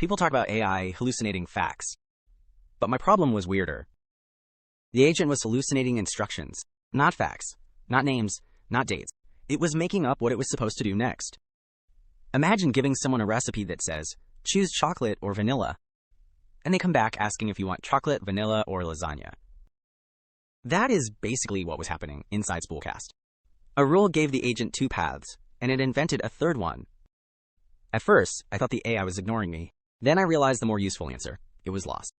People talk about AI hallucinating facts. But my problem was weirder. The agent was hallucinating instructions, not facts, not names, not dates. It was making up what it was supposed to do next. Imagine giving someone a recipe that says, choose chocolate or vanilla, and they come back asking if you want chocolate, vanilla, or lasagna. That is basically what was happening inside Spoolcast. A rule gave the agent two paths, and it invented a third one. At first, I thought the AI was ignoring me. Then I realized the more useful answer. It was lost.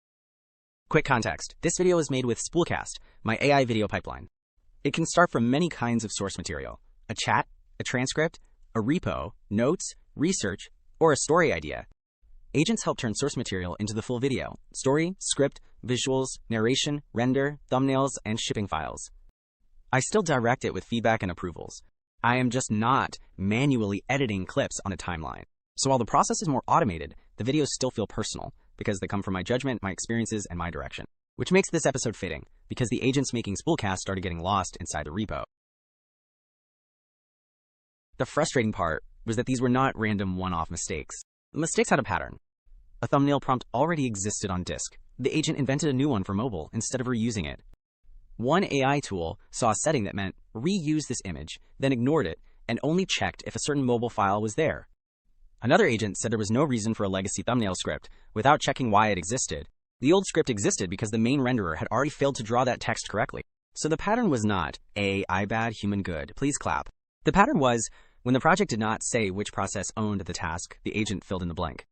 Quick context. This video is made with Spoolcast, my AI video pipeline. It can start from many kinds of source material: a chat, a transcript, a repo, notes, research, or a story idea. Agents help turn source material into the full video: story, script, visuals, narration, render, thumbnails, and shipping files. I still direct it with feedback and approvals. I am just not manually editing clips on a timeline. So while the process is more automated, the videos still feel personal because they come from my judgment, my experiences, and my direction. Which makes this episode fitting, because the agents making Spoolcast started getting lost inside the repo. The frustrating part was that these were not random one-off mistakes. The mistakes had a pattern. A thumbnail prompt already existed on disk. The agent invented a new one for mobile instead of reusing it. One AI tool saw a setting that meant reuse this image, then ignored it, and only checked if a certain mobile file was there. Another agent said there was no reason for a legacy thumbnail script without checking why it existed. The old script existed because the main renderer had already failed to draw that text correctly. So the pattern was not AI bad, human good, please clap. The pattern was, when the project did not say which process owned the task, the agent filled in the blank.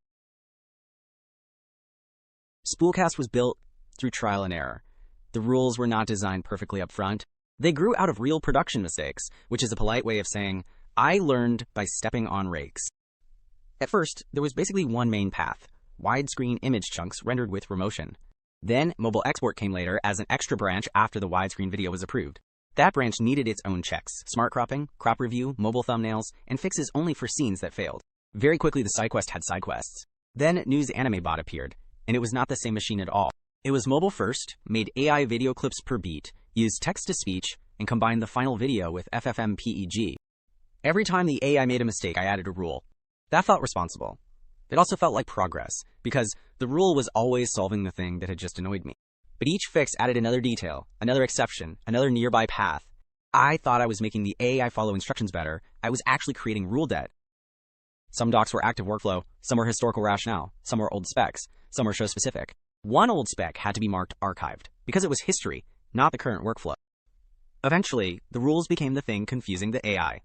Spoolcast was built through trial and error. The rules were not designed perfectly up front. They grew out of real production mistakes, which is a polite way of saying, I learned by stepping on rakes. At first, there was basically one main path: widescreen image chunks rendered with Remotion. Then, mobile export came later as an extra branch after the widescreen video was approved. That branch needed its own checks: smart cropping, crop review, mobile thumbnails, and fixes only for scenes that failed. Very quickly, the side quest had side quests. Then, News Anime Bot appeared, and it was not the same machine at all. It was mobile first, made AI video clips per beat, used text-to-speech, and combined the final video with FFmpeg. Every time the AI made a mistake, I added a rule. That felt responsible. It also felt like progress, because the rule was always solving the thing that had just annoyed me. But each fix added another detail, another exception, another nearby path. I thought I was making the AI follow instructions better. I was actually creating rule debt. Some docs were active workflow, some were historical rationale, some were old specs, some were show-specific. One old spec had to be marked archived, because it was history, not the current workflow. Eventually, the rules became the thing confusing the AI.